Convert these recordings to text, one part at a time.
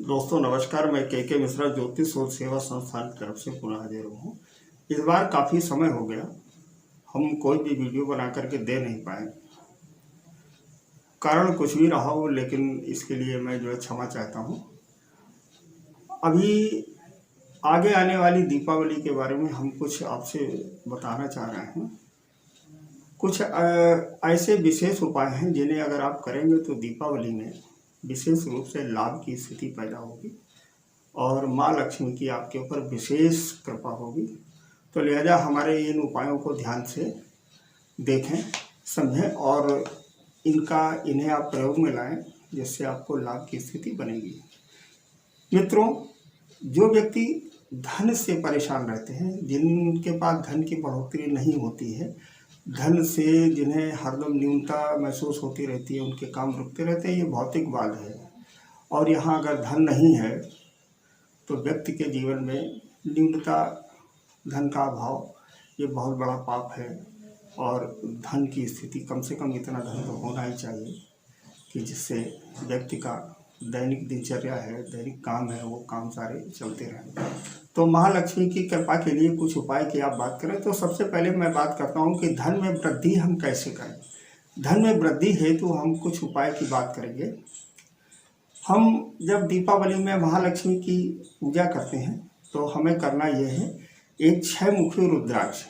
दोस्तों नमस्कार। मैं के मिश्रा ज्योतिष और सेवा संस्थान की तरफ से पुनः हाजिर हूँ। इस बार काफ़ी समय हो गया, हम कोई भी वीडियो बना करके दे नहीं पाए। कारण कुछ भी रहा हो, लेकिन इसके लिए मैं क्षमा चाहता हूँ। अभी आगे आने वाली दीपावली के बारे में हम कुछ आपसे बताना चाह रहे हैं। कुछ ऐसे विशेष उपाय हैं जिन्हें अगर आप करेंगे तो दीपावली में विशेष रूप से लाभ की स्थिति पैदा होगी और माँ लक्ष्मी की आपके ऊपर विशेष कृपा होगी। तो लिहाजा हमारे इन उपायों को ध्यान से देखें, समझें और इन्हें आप प्रयोग में लाएं, जिससे आपको लाभ की स्थिति बनेगी। मित्रों, जो व्यक्ति धन से परेशान रहते हैं, जिनके पास धन की बढ़ोतरी नहीं होती है, धन से जिन्हें हरदम न्यूनता महसूस होती रहती है, उनके काम रुकते रहते हैं, ये भौतिकवाद है। और यहाँ अगर धन नहीं है तो व्यक्ति के जीवन में न्यूनता, धन का अभाव, ये बहुत बड़ा पाप है। और धन की स्थिति, कम से कम इतना धन तो होना ही चाहिए कि जिससे व्यक्ति का दैनिक दिनचर्या है, दैनिक काम है, वो काम सारे चलते रहें। तो महालक्ष्मी की कृपा के लिए कुछ उपाय की आप बात करें तो सबसे पहले मैं बात करता हूँ कि धन में वृद्धि हम कैसे करें। धन में वृद्धि हेतु हम कुछ उपाय की बात करेंगे। हम जब दीपावली में महालक्ष्मी की पूजा करते हैं तो हमें करना यह है, एक 6 मुखी रुद्राक्ष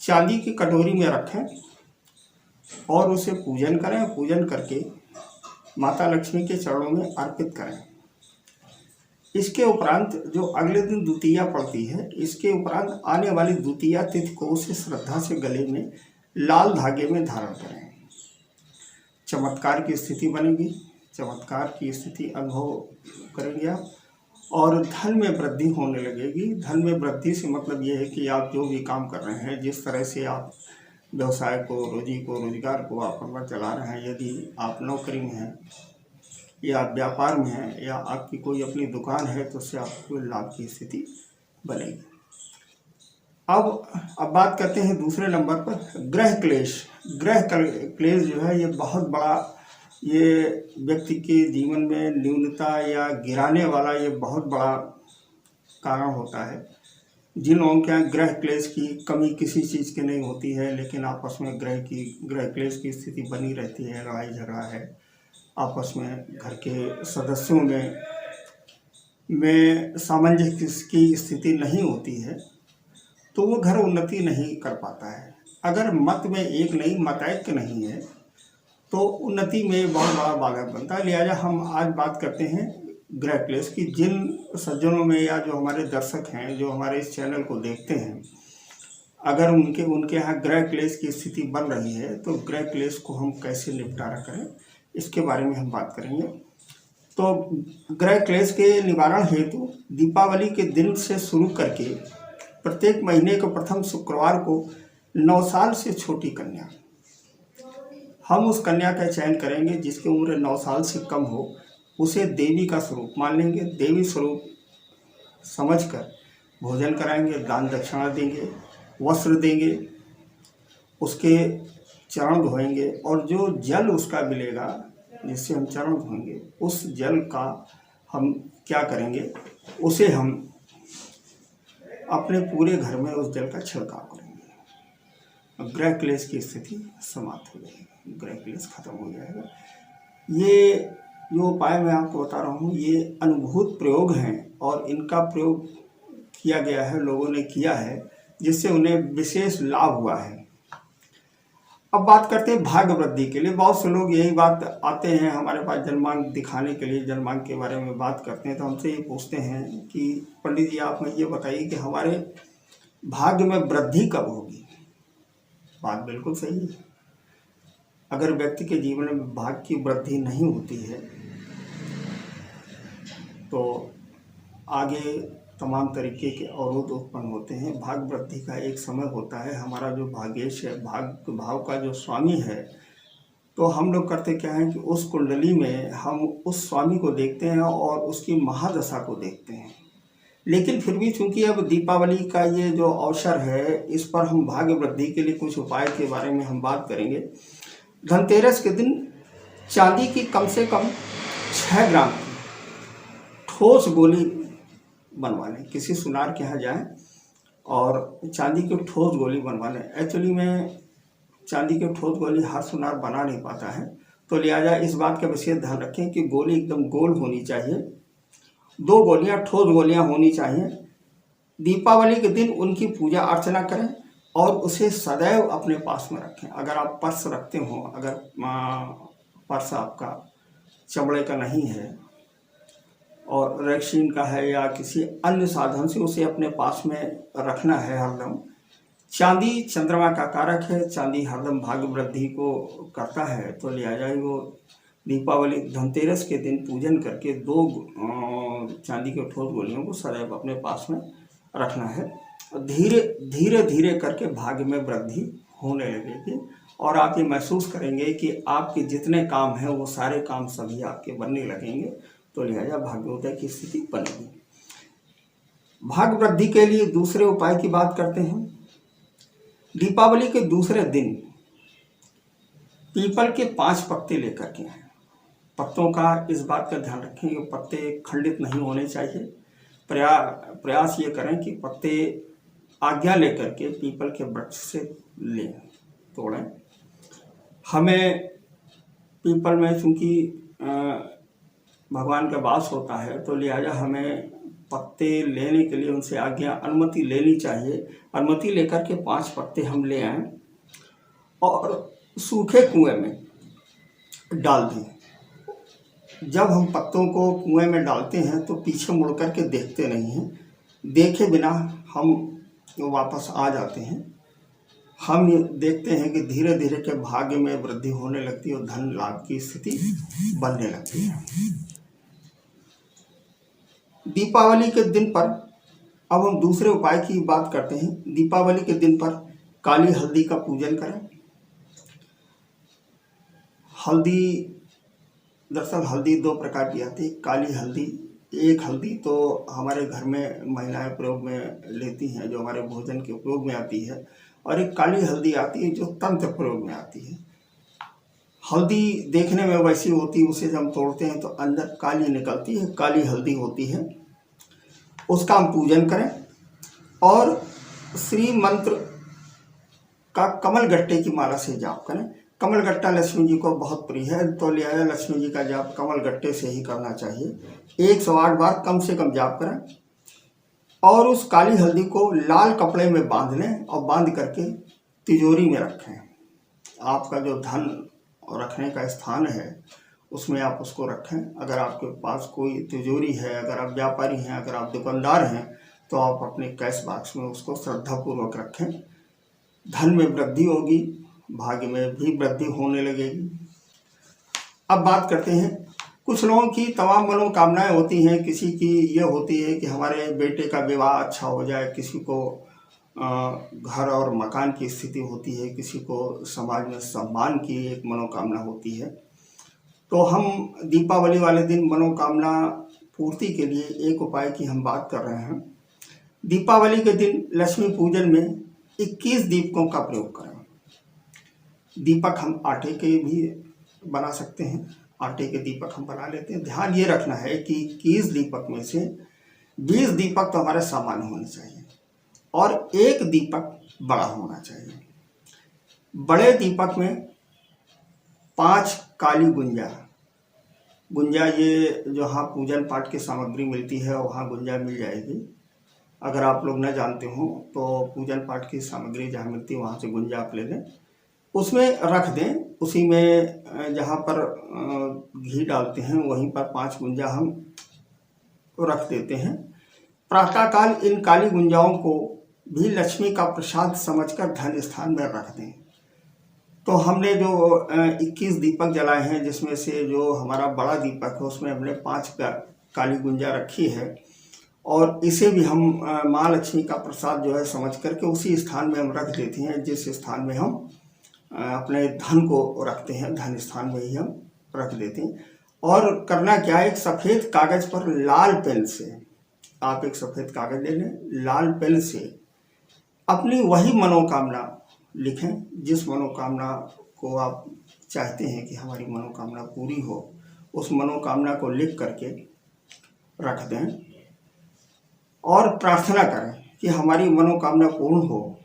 चांदी की कटोरी में रखें और उसे पूजन करें। पूजन करके माता लक्ष्मी के चरणों में अर्पित करें। इसके उपरांत जो अगले दिन द्वितीया पड़ती है, इसके उपरांत आने वाली द्वितीया तिथि को उसे श्रद्धा से गले में लाल धागे में धारण करें। चमत्कार की स्थिति बनेगी, चमत्कार की स्थिति अनुभव करेंगे आप और धन में वृद्धि होने लगेगी। धन में वृद्धि से मतलब ये है कि आप जो भी काम कर रहे हैं, जिस तरह से आप व्यवसाय को, रोजी को, रोजगार को आप अपना चला रहे हैं, यदि आप नौकरी में हैं या व्यापार में हैं या आपकी कोई अपनी दुकान है, तो उससे आपको लाभ की स्थिति बनेगी। अब बात करते हैं दूसरे नंबर पर ग्रह क्लेश। ग्रह क्लेश जो है, ये बहुत बड़ा, ये व्यक्ति के जीवन में न्यूनता या गिराने वाला ये बहुत बड़ा कारण होता है। जिन लोगों के यहाँ ग्रह क्लेश की कमी किसी चीज़ की नहीं होती है, लेकिन आपस में ग्रह क्लेश की स्थिति बनी रहती है, लड़ाई झगड़ा है, आपस में घर के सदस्यों में सामंजस्य की स्थिति नहीं होती है, तो वो घर उन्नति नहीं कर पाता है। अगर मत में एक नहीं, मतैक्य नहीं है, तो उन्नति में बहुत बड़ा बाधक बनता है। लिहाजा हम आज बात करते हैं ग्रह क्लेश की। जिन सज्जनों में या जो हमारे दर्शक हैं, जो हमारे इस चैनल को देखते हैं, अगर उनके यहाँ ग्रह क्लेश की स्थिति बन रही है, तो ग्रह क्लेश को हम कैसे निपटारा करें, इसके बारे में हम बात करेंगे। तो ग्रह क्लेश के निवारण हेतु दीपावली के दिन से शुरू करके प्रत्येक महीने के प्रथम शुक्रवार को 9 साल से छोटी कन्या, हम उस कन्या का चयन करेंगे जिसकी उम्र 9 साल से कम हो, उसे देवी का स्वरूप मान लेंगे। देवी स्वरूप समझकर भोजन कराएंगे, दान दक्षिणा देंगे, वस्त्र देंगे, उसके चरण धोएंगे और जो जल उसका मिलेगा जिससे हम चरण धोएंगे, उस जल का हम क्या करेंगे, उसे हम अपने पूरे घर में उस जल का छिड़काव करेंगे। ग्रह क्लेश की स्थिति समाप्त हो जाएगी, ग्रह क्लेश खत्म हो जाएगा। ये जो उपाय मैं आपको बता रहा हूँ, ये अनुभूत प्रयोग हैं और इनका प्रयोग किया गया है, लोगों ने किया है, जिससे उन्हें विशेष लाभ हुआ है। अब बात करते हैं भाग्य वृद्धि के लिए। बहुत से लोग यही बात आते हैं हमारे पास जन्मांक दिखाने के लिए, जन्मांक के बारे में बात करते हैं, तो हमसे ये पूछते हैं कि पंडित जी आप मुझे ये बताइए कि हमारे भाग्य में वृद्धि कब होगी। बात बिल्कुल सही है। अगर व्यक्ति के जीवन में भाग्य की वृद्धि नहीं होती है तो आगे तमाम तरीके के अवरोध उत्पन्न होते हैं। भाग्य वृद्धि का एक समय होता है, हमारा जो भाग्येश है, भाग्य भाव का जो स्वामी है, तो हम लोग करते क्या है कि उस कुंडली में हम उस स्वामी को देखते हैं और उसकी महादशा को देखते हैं। लेकिन फिर भी चूंकि अब दीपावली का ये जो अवसर है, इस पर हम भाग्य वृद्धि के लिए कुछ उपाय के बारे में हम बात करेंगे। धनतेरस के दिन चांदी की कम से कम 6 ग्राम ठोस गोली बनवा लें। किसी सुनार के यहाँ जाएं और चांदी की ठोस गोली बनवा लें। एक्चुअली में चांदी की ठोस गोली हर सुनार बना नहीं पाता है, तो लिहाजा इस बात का विशेष ध्यान रखें कि गोली एकदम गोल होनी चाहिए, 2 गोलियां ठोस गोलियां होनी चाहिए। दीपावली के दिन उनकी पूजा अर्चना करें और उसे सदैव अपने पास में रखें। अगर आप पर्स रखते हो, अगर पर्स आपका चमड़े का नहीं है और रेक्सीन का है या किसी अन्य साधन से, उसे अपने पास में रखना है हरदम। चांदी चंद्रमा का कारक है, चांदी हरदम भाग्य वृद्धि को करता है, तो लिहाजा वो दीपावली धनतेरस के दिन पूजन करके 2 चांदी के ठोस गोलियों को सदैव अपने पास में रखना है। धीरे धीरे धीरे करके भाग्य में वृद्धि होने लगेगी और आप ये महसूस करेंगे कि आपके जितने काम हैं वो सारे काम सभी आपके बनने लगेंगे, तो लिहाजा भाग्योदय की स्थिति बनेगी। भाग्य वृद्धि के लिए दूसरे उपाय की बात करते हैं। दीपावली के दूसरे दिन पीपल के 5 पत्ते लेकर के आए। पत्तों का इस बात का ध्यान रखें कि पत्ते खंडित नहीं होने चाहिए। प्रयास ये करें कि पत्ते आज्ञा लेकर के पीपल के वृक्ष से लें, तोड़ें। हमें पीपल में चूँकि भगवान का वास होता है, तो लिहाजा हमें पत्ते लेने के लिए उनसे अनुमति लेनी चाहिए। अनुमति लेकर के 5 पत्ते हम ले आएं और सूखे कुएं में डाल दें। जब हम पत्तों को कुएं में डालते हैं तो पीछे मुड़ कर के देखते नहीं हैं, देखे बिना हम वापस आ जाते हैं। हम ये देखते हैं कि धीरे धीरे के भाग्य में वृद्धि होने लगती है और धन लाभ की स्थिति बनने लगती है। दीपावली के दिन पर अब हम दूसरे उपाय की बात करते हैं। दीपावली के दिन पर काली हल्दी का पूजन करें। हल्दी, दरअसल हल्दी 2 प्रकार की आती है। काली हल्दी, एक हल्दी तो हमारे घर में महिलाएं प्रयोग में लेती हैं, जो हमारे भोजन के उपयोग में आती है, और एक काली हल्दी आती है जो तंत्र प्रयोग में आती है। हल्दी देखने में वैसी होती है, उसे जब हम तोड़ते हैं तो अंदर काली निकलती है, काली हल्दी होती है। उसका हम पूजन करें और श्री मंत्र का कमल गट्टे की माला से जाप करें। कमल गट्टा लक्ष्मी जी को बहुत प्रिय है, तो लिहाजा लक्ष्मी जी का जाप कमल गट्टे से ही करना चाहिए। 108 बार कम से कम जाप करें और उस काली हल्दी को लाल कपड़े में बांध लें और बांध करके तिजोरी में रखें। आपका जो धन रखने का स्थान है उसमें आप उसको रखें। अगर आपके पास कोई तिजोरी है, अगर आप व्यापारी हैं, अगर आप दुकानदार हैं, तो आप अपने कैश बॉक्स में उसको श्रद्धापूर्वक रखें। धन में वृद्धि होगी, भाग्य में भी वृद्धि होने लगेगी। अब बात करते हैं, कुछ लोगों की तमाम मनोकामनाएं होती हैं। किसी की ये होती है कि हमारे बेटे का विवाह अच्छा हो जाए, किसी को घर और मकान की स्थिति होती है, किसी को समाज में सम्मान की एक मनोकामना होती है। तो हम दीपावली वाले दिन मनोकामना पूर्ति के लिए एक उपाय की हम बात कर रहे हैं। दीपावली के दिन लक्ष्मी पूजन में 21 दीपकों का प्रयोग करें। दीपक हम आटे के भी बना सकते हैं, आटे के दीपक हम बना लेते हैं। ध्यान ये रखना है कि 21 दीपक में से 20 दीपक तो हमारे सामान्य होने चाहिए और 1 दीपक बड़ा होना चाहिए। बड़े दीपक में 5 काली गुंजा ये जहाँ पूजन पाठ की सामग्री मिलती है वहाँ गुंजा मिल जाएगी। अगर आप लोग न जानते हो तो पूजन पाठ की सामग्री जहाँ मिलती है वहाँ से गुंजा आप ले लें, उसमें रख दें। उसी में जहाँ पर घी डालते हैं वहीं पर 5 गुंजा हम रख देते हैं। प्रातःकाल इन काली गुंजाओं को भी लक्ष्मी का प्रसाद समझकर धन स्थान में रख दें। तो हमने जो 21 दीपक जलाए हैं, जिसमें से जो हमारा बड़ा दीपक है उसमें हमने 5 काली गुंजा रखी है और इसे भी हम माँ लक्ष्मी का प्रसाद जो है समझ करके उसी स्थान में हम रख देते हैं जिस स्थान में हम अपने धन को रखते हैं, धन स्थान में ही हम रख देते हैं। और करना क्या है, एक सफ़ेद कागज़ पर लाल पेन से, आप एक सफ़ेद कागज़ ले लें, लाल पेन से अपनी वही मनोकामना लिखें जिस मनोकामना को आप चाहते हैं कि हमारी मनोकामना पूरी हो। उस मनोकामना को लिख करके रख दें और प्रार्थना करें कि हमारी मनोकामना पूर्ण हो।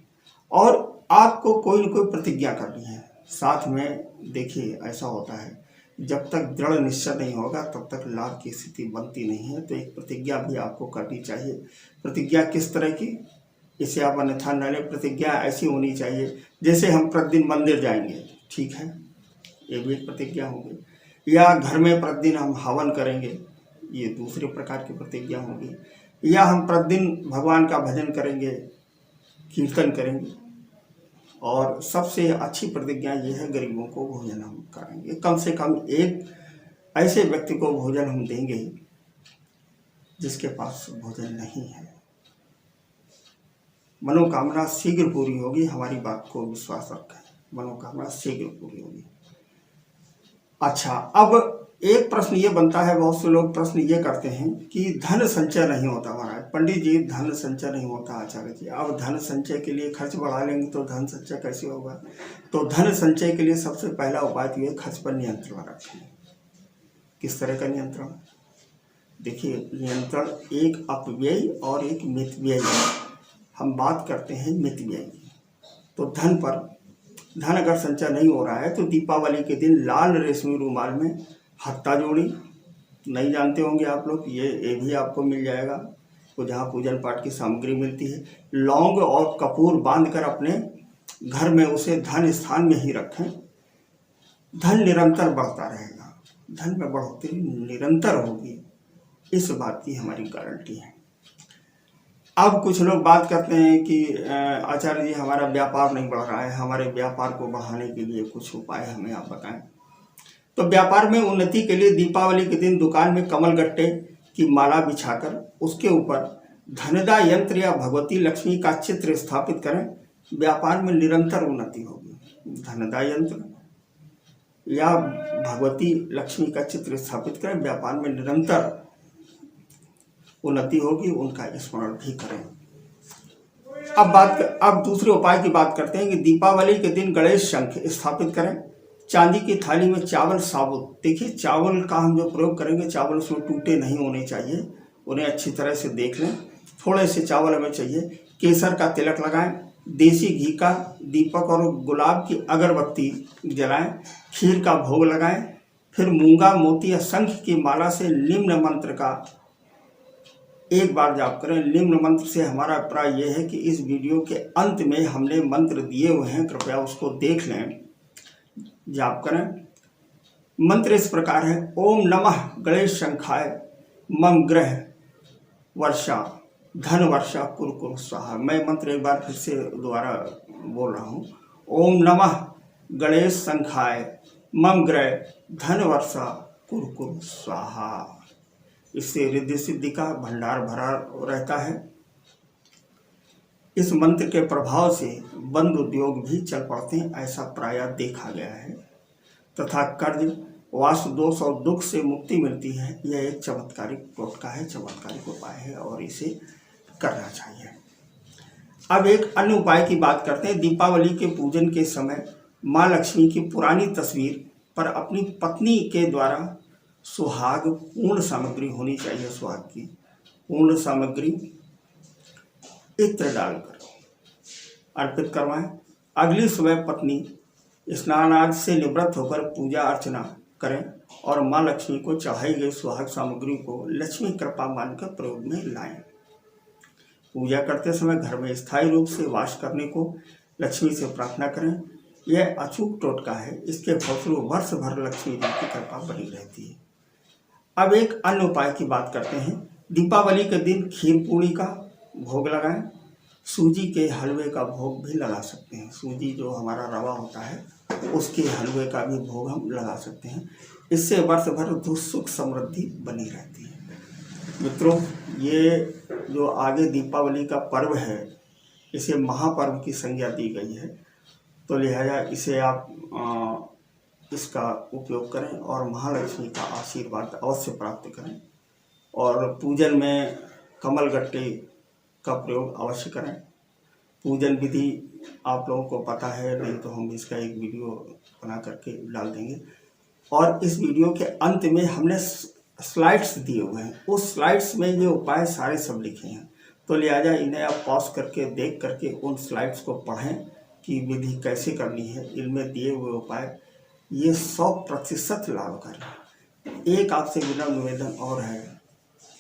और आपको कोई न कोई प्रतिज्ञा करनी है साथ में। देखिए ऐसा होता है, जब तक दृढ़ निश्चय नहीं होगा तब तक लाभ की स्थिति बनती नहीं है। तो एक प्रतिज्ञा भी आपको करनी चाहिए। प्रतिज्ञा किस तरह की, इसे आप अन्यथा न लें। प्रतिज्ञा ऐसी होनी चाहिए जैसे हम प्रतिदिन मंदिर जाएंगे, ठीक है, ये भी एक प्रतिज्ञा होगी। या घर में प्रतिदिन हम हवन करेंगे, ये दूसरे प्रकार की प्रतिज्ञा होगी। या हम प्रतिदिन भगवान का भजन करेंगे, कीर्तन करेंगे। और सबसे अच्छी प्रतिज्ञा ये है, गरीबों को भोजन हम करेंगे। कम से कम एक ऐसे व्यक्ति को भोजन हम देंगे जिसके पास भोजन नहीं है। मनोकामना शीघ्र पूरी होगी, हमारी बात को विश्वास रखें, मनोकामना शीघ्र पूरी होगी। अच्छा, अब एक प्रश्न ये बनता है, बहुत से लोग प्रश्न ये करते हैं कि धन संचय नहीं होता महाराज। पंडित जी, धन संचय नहीं होता आचार्य जी। अब धन संचय के लिए खर्च बढ़ा लेंगे तो धन संचय कैसे होगा? तो धन संचय के लिए सबसे पहला उपाय तो ये, खर्च पर नियंत्रण रखें। किस तरह का नियंत्रण? देखिए, नियंत्रण एक अपव्यय और एक मितव्यय है। हम बात करते हैं मितव्यय की। तो धन अगर संचय नहीं हो रहा है तो दीपावली के दिन लाल रेशमी रुमाल में हत्ता जोड़ी, नहीं जानते होंगे आप लोग, ये भी आपको मिल जाएगा, तो जहाँ पूजन पाठ की सामग्री मिलती है। लौंग और कपूर बांधकर अपने घर में उसे धन स्थान में ही रखें। धन निरंतर बढ़ता रहेगा, धन में बढ़ोतरी निरंतर होगी, इस बात की हमारी गारंटी है। अब कुछ लोग बात करते हैं कि आचार्य जी, हमारा व्यापार नहीं बढ़ रहा है, हमारे व्यापार को बढ़ाने के लिए कुछ उपाय हमें आप बताएं। तो व्यापार में उन्नति के लिए दीपावली के दिन दुकान में कमल गट्टे की माला बिछाकर उसके ऊपर धनदा यंत्र या भगवती लक्ष्मी का चित्र स्थापित करें। व्यापार में निरंतर उन्नति होगी। धनदा यंत्र या भगवती लक्ष्मी का चित्र स्थापित करें, व्यापार में निरंतर उन्नति होगी, उनका स्मरण भी करें। अब दूसरे उपाय की बात करते हैं कि दीपावली के दिन गणेश शंख स्थापित करें। चांदी की थाली में चावल साबुत, देखिए चावल का हम जो प्रयोग करेंगे, चावल उसमें टूटे नहीं होने चाहिए, उन्हें अच्छी तरह से देख लें। थोड़े से चावल हमें चाहिए। केसर का तिलक लगाएं, देसी घी का दीपक और गुलाब की अगरबत्ती जलाएं, खीर का भोग लगाएं। फिर मूंगा मोती या शंख की माला से निम्न मंत्र का एक बार जाप करें। निम्न मंत्र से हमारा अभिप्राय यह है कि इस वीडियो के अंत में हमने मंत्र दिए हुए हैं, कृपया उसको देख लें, जाप करें। मंत्र इस प्रकार है, ओम नमः गणेश शंखाय मम ग्रह वर्षा धन वर्षा कुरु कुरु स्वाहा। मैं मंत्र एक बार फिर से दोबारा बोल रहा हूँ। ओम नमः गणेश शंखाय मम ग्रह धन वर्षा कुरु कुरु स्वाहा। इससे रिद्धि सिद्धि का भंडार भरा रहता है। इस मंत्र के प्रभाव से बंद उद्योग भी चल पड़ते हैं, ऐसा प्रायः देखा गया है। तथा कर्ज, वास्तु दोष और दुख से मुक्ति मिलती है। यह एक चमत्कारिक टोटका है, चमत्कारिक उपाय है और इसे करना चाहिए। अब एक अन्य उपाय की बात करते हैं। दीपावली के पूजन के समय माँ लक्ष्मी की पुरानी तस्वीर पर अपनी पत्नी के द्वारा सुहाग पूर्ण सामग्री होनी चाहिए, सुहाग की पूर्ण सामग्री इत्र डालकर अर्पित करवाएं। अगली सुबह पत्नी स्नान आदि से निवृत्त होकर पूजा अर्चना करें और माँ लक्ष्मी को चढ़ाई गई सुहाग सामग्री को लक्ष्मी कृपा मानकर प्रयोग में लाएं। पूजा करते समय घर में स्थायी रूप से वास करने को लक्ष्मी से प्रार्थना करें। यह अचूक टोटका है, इसके फलस्वरूप वर्ष भर लक्ष्मी जी की कृपा बनी रहती है। अब एक अन्य उपाय की बात करते हैं। दीपावली के दिन खीर पूड़ी का भोग लगाएं। सूजी के हलवे का भोग भी लगा सकते हैं। सूजी जो हमारा रवा होता है उसके हलवे का भी भोग हम लगा सकते हैं। इससे वर्ष भर सुख समृद्धि बनी रहती है। मित्रों, ये जो आगे दीपावली का पर्व है, इसे महापर्व की संज्ञा दी गई है, तो लिहाजा इसे आप इसका उपयोग करें और महालक्ष्मी का आशीर्वाद अवश्य प्राप्त करें। और पूजन में कमल गट्टे का प्रयोग अवश्य करें। पूजन विधि आप लोगों को पता है, नहीं तो हम इसका एक वीडियो बना करके डाल देंगे। और इस वीडियो के अंत में हमने स्लाइड्स दिए हुए हैं, उस स्लाइड्स में ये उपाय सारे सब लिखे हैं। तो लिहाजा इन्हें आप पॉज करके देख करके उन स्लाइड्स को पढ़ें कि विधि कैसे करनी है। इनमें दिए हुए उपाय ये 100% लाभकारी है। एक आपसे विनम्र निवेदन और है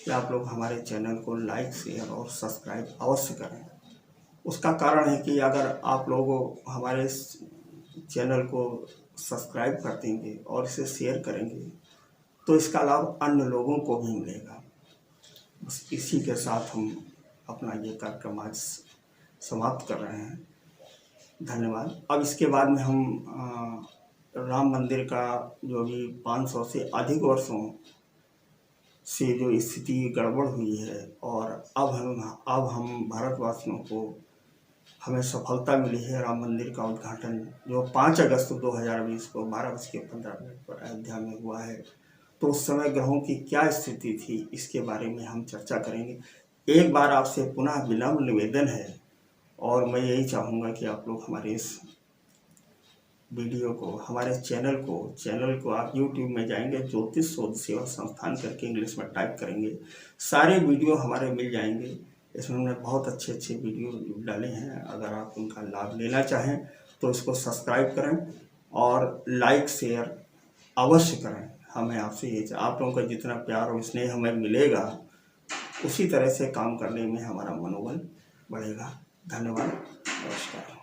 कि आप लोग हमारे चैनल को लाइक, शेयर और सब्सक्राइब अवश्य करें। उसका कारण है कि अगर आप लोग हमारे चैनल को सब्सक्राइब कर देंगे और इसे शेयर करेंगे तो इसका लाभ अन्य लोगों को भी मिलेगा। बस इसी के साथ हम अपना ये कार्यक्रम आज समाप्त कर रहे हैं। धन्यवाद। अब इसके बाद में हम राम मंदिर का जो भी 500 से अधिक वर्षों से जो स्थिति गड़बड़ हुई है और अब हम भारतवासियों को हमें सफलता मिली है। राम मंदिर का उद्घाटन जो 5 अगस्त 2020 को 12:15 पर अयोध्या में हुआ है, तो उस समय ग्रहों की क्या स्थिति थी इसके बारे में हम चर्चा करेंगे। एक बार आपसे पुनः विनम्र निवेदन है और मैं यही चाहूँगा कि आप लोग हमारे इस वीडियो को, हमारे चैनल को आप YouTube में जाएंगे, ज्योतिष शोध सेवा संस्थान करके इंग्लिश में टाइप करेंगे, सारे वीडियो हमारे मिल जाएंगे। इसमें हमने बहुत अच्छे वीडियो डाले हैं। अगर आप उनका लाभ लेना चाहें तो इसको सब्सक्राइब करें और लाइक शेयर अवश्य करें। हमें आपसे ये, आप लोगों का जितना प्यार और स्नेह हमें मिलेगा उसी तरह से काम करने में हमारा मनोबल बढ़ेगा। धन्यवाद। नमस्कार।